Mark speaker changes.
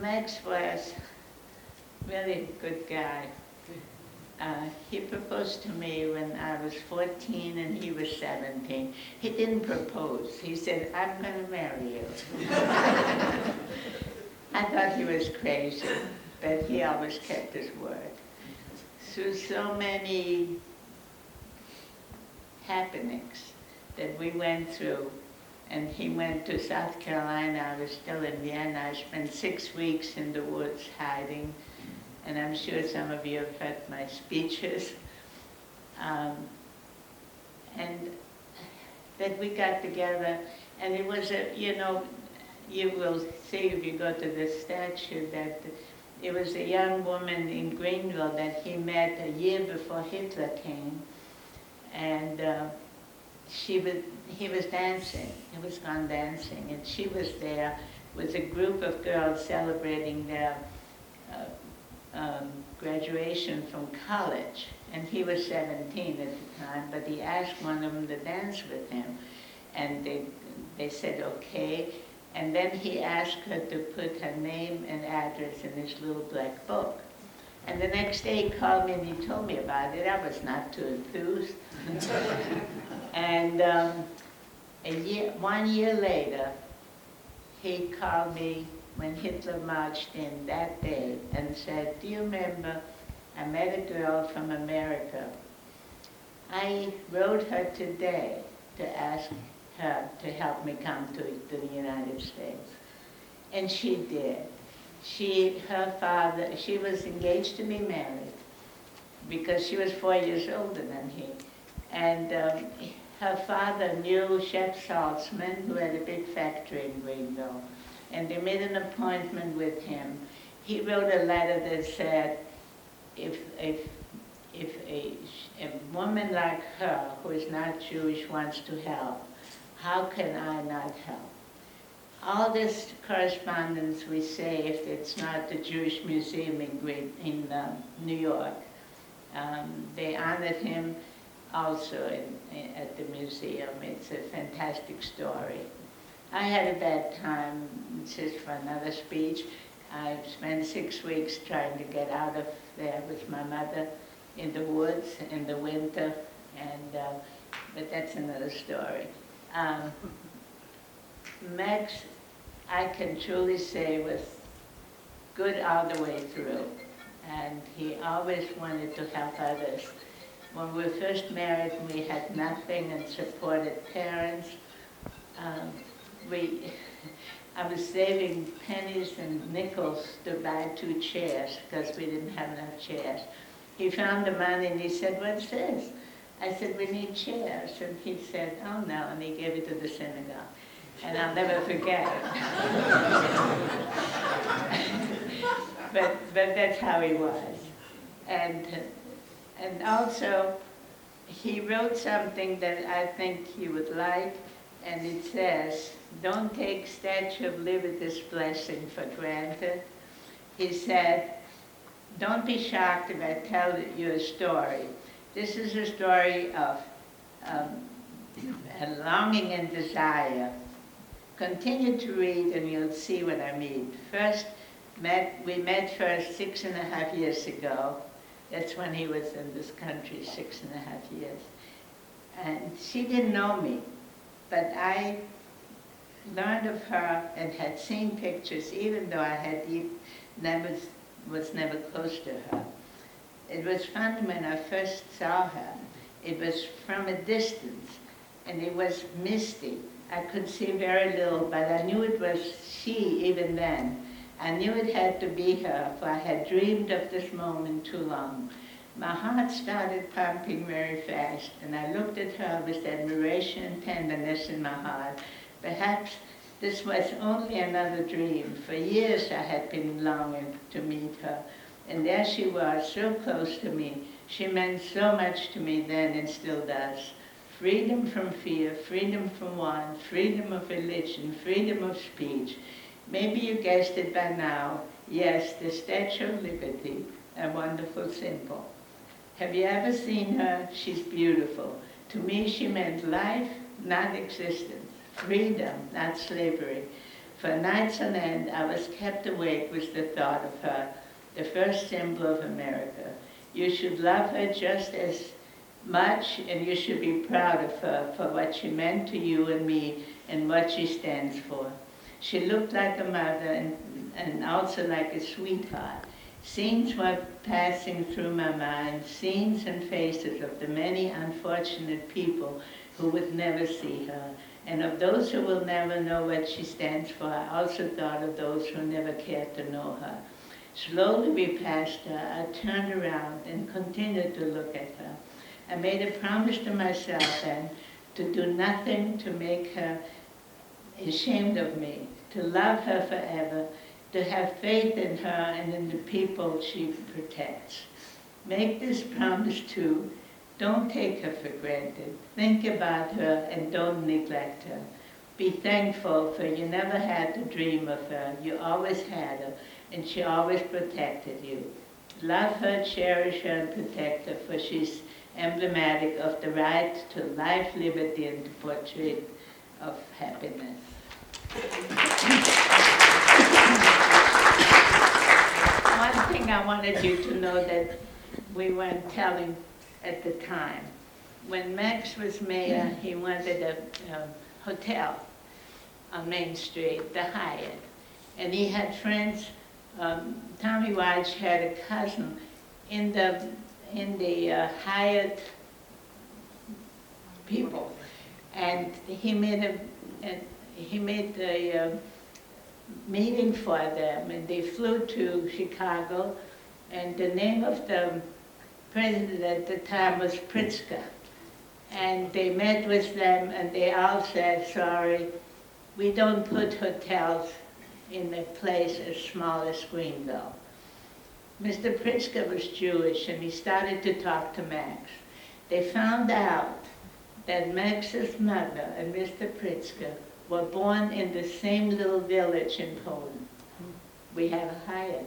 Speaker 1: Max was really a good guy. He proposed to me when I was 14 and he was 17. He didn't propose. He said, "I'm going to marry you." I thought he was crazy, but he always kept his word. Through so many happenings that we went through, and he went to South Carolina, I was still in Vienna. I spent 6 weeks in the woods hiding, and I'm sure some of you have heard my speeches. And that we got together, and it was you will see if you go to the statue that it was a young woman in Greenville that he met a year before Hitler came, and he was dancing. He was gone dancing, and she was there with a group of girls celebrating their graduation from college. And he was 17 at the time, but he asked one of them to dance with him, and they said okay. And then he asked her to put her name and address in his little black book. And the next day he called me and he told me about it. I was not too enthused. And 1 year later, he called me when Hitler marched in that day and said, "Do you remember, I met a girl from America. I wrote her today to ask her to help me come to the United States." And she did. She was engaged to be married because she was 4 years older than he. And her father knew Shep Saltzman, who had a big factory in Greenville, and they made an appointment with him. He wrote a letter that said, if a woman like her, who is not Jewish, wants to help, how can I not help? All this correspondence we saved. It's not the Jewish Museum in New York. They honored him also at the museum. It's a fantastic story. I had a bad time, just for another speech. I spent 6 weeks trying to get out of there with my mother in the woods in the winter, and but that's another story. Max, I can truly say, was good all the way through, and he always wanted to help others. When we were first married, we had nothing and supported parents. I was saving pennies and nickels to buy 2 chairs because we didn't have enough chairs. He found the money and he said, "What's this?" I said, "We need chairs." And he said, "Oh no," and he gave it to the synagogue. And I'll never forget it. but that's how he was. And also, he wrote something that I think you would like, and it says, "Don't take Statue of Liberty's blessing for granted." He said, "Don't be shocked if I tell you a story. This is a story of a longing and desire. Continue to read and you'll see what I mean." We met first 6.5 years ago. That's when he was in this country, 6.5 years. And she didn't know me, but I learned of her and had seen pictures, even though I was never close to her. It was fun when I first saw her. It was from a distance, and it was misty. I could see very little, but I knew it was she even then. I knew it had to be her, for I had dreamed of this moment too long. My heart started pumping very fast, and I looked at her with admiration and tenderness in my heart. Perhaps this was only another dream. For years I had been longing to meet her, and there she was, so close to me. She meant so much to me then and still does. Freedom from fear, freedom from want, freedom of religion, freedom of speech. Maybe you guessed it by now. Yes, the Statue of Liberty, a wonderful symbol. Have you ever seen her? She's beautiful. To me, she meant life, not existence. Freedom, not slavery. For nights on end, I was kept awake with the thought of her, the first symbol of America. You should love her just as much, and you should be proud of her for what she meant to you and me and what she stands for. She looked like a mother and also like a sweetheart. Scenes were passing through my mind, scenes and faces of the many unfortunate people who would never see her. And of those who will never know what she stands for, I also thought of those who never cared to know her. Slowly we passed her. I turned around and continued to look at her. I made a promise to myself then to do nothing to make her ashamed of me, to love her forever, to have faith in her and in the people she protects. Make this promise too. Don't take her for granted. Think about her and don't neglect her. Be thankful, for you never had to dream of her. You always had her, and she always protected you. Love her, cherish her, and protect her, for she's emblematic of the right to life, liberty, and the portrait of happiness. One thing I wanted you to know that we weren't telling at the time. When Max was mayor, he wanted a hotel on Main Street, the Hyatt. And he had friends, Tommy Weich had a cousin in the Hyatt people. And he made a meeting for them, and they flew to Chicago, and the name of the president at the time was Pritzker. And they met with them, and they all said, sorry, we don't put hotels in a place as small as Greenville. Mr. Pritzker was Jewish, and he started to talk to Max. They found out that Max's mother and Mr. Pritzker were born in the same little village in Poland. We have a Hyatt.